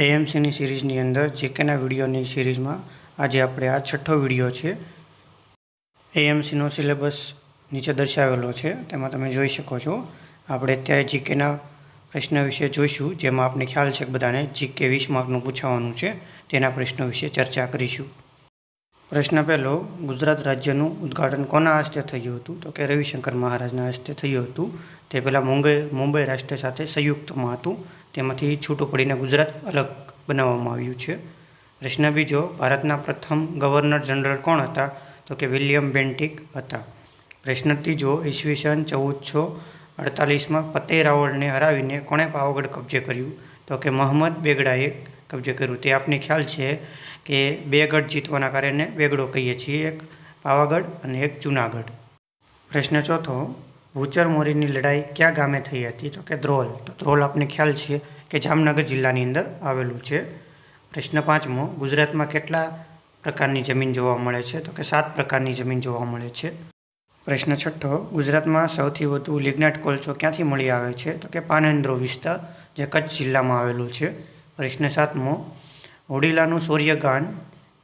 એએમસીની સિરીઝની અંદર જીકેના વિડીયોની સિરીઝમાં આજે આપણે આ છઠ્ઠો વિડીયો છે. એએમસીનો સિલેબસ નીચે દર્શાવેલો છે, તેમાં તમે જોઈ શકો છો. આપણે અત્યારે જીકેના પ્રશ્ન વિશે જોઈશું, જેમાં આપણે ખ્યાલ છે કે બધાને જીકે 20 માર્કનું પૂછાવાનું છે. તેના પ્રશ્નો વિશે ચર્ચા કરીશું. પ્રશ્ન પહેલો, ગુજરાત રાજ્યનું ઉદ્ઘાટન કોના હસ્તે થયું હતું? તો કે રવિશંકર મહારાજના હસ્તે થયું હતું. તે પહેલાં મુંબઈ રાષ્ટ્ર સાથે સંયુક્તમાં હતું. તેમાંથી છૂટું પડીને ગુજરાત અલગ બનાવવામાં આવ્યું છે. પ્રશ્ન બીજો, ભારતના પ્રથમ ગવર્નર જનરલ કોણ હતા? તો કે વિલિયમ બેન્ટિક હતા. પ્રશ્ન ત્રીજો, ઈસવીસન 1448માં ફતેહ રાવળને હરાવીને કોણે પાવાગઢ કબજે કર્યું? તો કે મહંમદ બેગડાએ કબજે કર્યું. તે આપને ખ્યાલ છે કે બે ગઢ જીતવાના કારણે બેગડો કહીએ છીએ, એક પાવાગઢ અને એક જૂનાગઢ. પ્રશ્ન ચોથો, ભૂચર મોરીની લડાઈ કયા ગામે થઈ હતી? તો કે ધ્રોલ. તો ધ્રોલ આપને ખ્યાલ છે કે જામનગર જિલ્લાની અંદર આવેલું છે. પ્રશ્ન પાંચમો, ગુજરાતમાં કેટલા પ્રકારની જમીન જોવા મળે છે? તો કે 7 પ્રકારની જમીન જોવા મળે છે. પ્રશ્ન છઠ્ઠો, ગુજરાતમાં સૌથી વધુ લિગ્નાઇટ કોલસો ક્યાંથી મળી આવે છે? તો કે પાનેન્દ્રો વિસ્તાર, જે કચ્છ જિલ્લામાં આવેલું છે. પ્રશ્ન સાતમો, હોડીલાનું સૂર્યગાન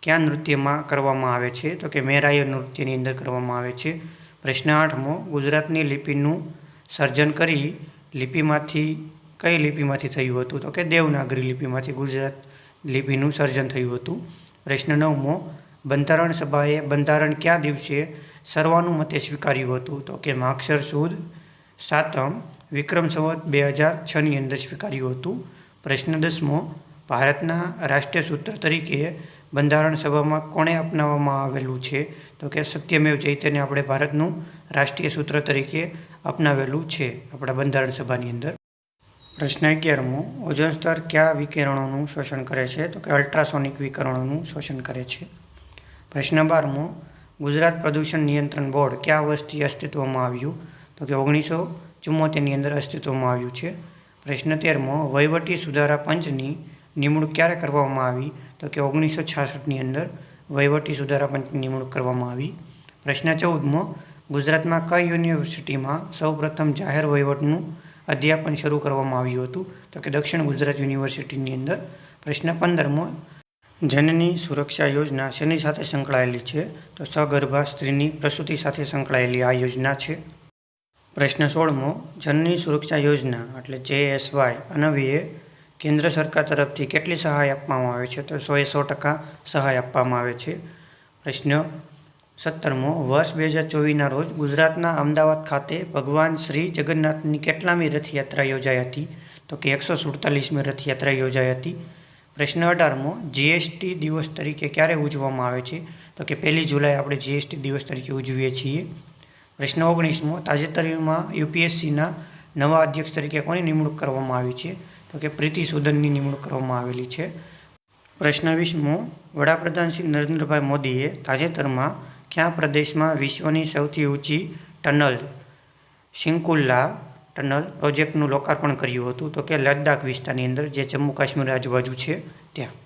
કયા નૃત્યમાં કરવામાં આવે છે? તો કે મેરાય નૃત્યની અંદર કરવામાં આવે છે. પ્રશ્ન આઠમો, ગુજરાતની લિપિનું સર્જન કઈ લિપિમાંથી થયું હતું? તો કે દેવનાગરી લિપિમાંથી ગુજરાત લિપિનું સર્જન થયું હતું. પ્રશ્ન નવમો, બંધારણ સભાએ બંધારણ કયા દિવસે સર્વાનુમતે સ્વીકાર્યું હતું? તો કે માગસર સુદ 7મ વિક્રમ સંવત 2006ની અંદર સ્વીકાર્યું હતું. પ્રશ્ન 10મો, ભારતના રાષ્ટ્રીય સૂત્ર તરીકે બંધારણ સભામાં કોણે અપનાવવામાં આવેલું છે? તો કે સત્યમેવ જયતેને આપણે ભારતનું રાષ્ટ્રીય સૂત્ર તરીકે અપનાવેલું છે આપણા બંધારણ સભાની અંદર. પ્રશ્ન 11મો, ઓઝોન સ્તર કયા વિકિરણોનું શોષણ કરે છે? તો કે અલ્ટ્રાસોનિક વિકિરણોનું શોષણ કરે છે. પ્રશ્ન 12મો, ગુજરાત પ્રદૂષણ નિયંત્રણ બોર્ડ કયા વર્ષથી અસ્તિત્વમાં આવ્યું? તો કે 1974ની અંદર અસ્તિત્વમાં આવ્યું છે. પ્રશ્ન 13મો, વહીવટી સુધારા પંચની નિમણૂક ક્યારે કરવામાં આવી? તો કે 1966ની અંદર વહીવટી સુધારા પંચની નિમણૂક કરવામાં આવી. પ્રશ્ન 14મો, ગુજરાતમાં કઈ યુનિવર્સિટીમાં સૌપ્રથમ જાહેર વહીવટનું અધ્યાપન શરૂ કરવામાં આવ્યું હતું? તો કે દક્ષિણ ગુજરાત યુનિવર્સિટીની અંદર. પ્રશ્ન 15મો, જનની સુરક્ષા યોજના શેની સાથે સંકળાયેલી છે? તો સગર્ભા સ્ત્રીની પ્રસૂતિ સાથે સંકળાયેલી આ યોજના છે. પ્રશ્ન 16મો, જનની સુરક્ષા યોજના એટલે JSY અન્વયે કેન્દ્ર સરકાર તરફથી કેટલી સહાય આપવામાં આવે છે? તો 100% સહાય આપવામાં આવે છે. પ્રશ્ન 17મો, વર્ષ 2024ના રોજ ગુજરાતના અમદાવાદ ખાતે ભગવાન શ્રી જગન્નાથની કેટલામી રથયાત્રા યોજાઈ હતી? તો કે 147મી રથયાત્રા યોજાઈ હતી. પ્રશ્ન 18મો, જીએસટી દિવસ તરીકે ક્યારે ઉજવવામાં આવે છે? તો કે 1 જુલાઈ આપણે જીએસટી દિવસ તરીકે ઉજવીએ છીએ. પ્રશ્ન 19મો, તાજેતરમાં યુપીએસસીના નવા અધ્યક્ષ તરીકે કોની નિમણૂક કરવામાં આવી છે? તો કે પ્રીતિ સૂદનની નિમણૂક કરવામાં આવેલી છે. પ્રશ્ન 20મો, વડાપ્રધાન શ્રી નરેન્દ્રભાઈ મોદીએ તાજેતરમાં કયા પ્રદેશમાં વિશ્વની સૌથી ઊંચી ટનલ શિંકુલ્લા ટનલ પ્રોજેક્ટનું લોકાર્પણ કર્યું હતું? તો કે લદ્દાખ વિસ્તારની અંદર, જે જમ્મુ કાશ્મીર આજુબાજુ છે ત્યાં.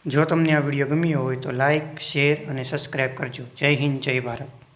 જો તમને આ વિડીયો ગમ્યો હોય તો લાઇક, શેર અને સબસ્ક્રાઈબ કરજો. જય હિન્દ, જય ભારત.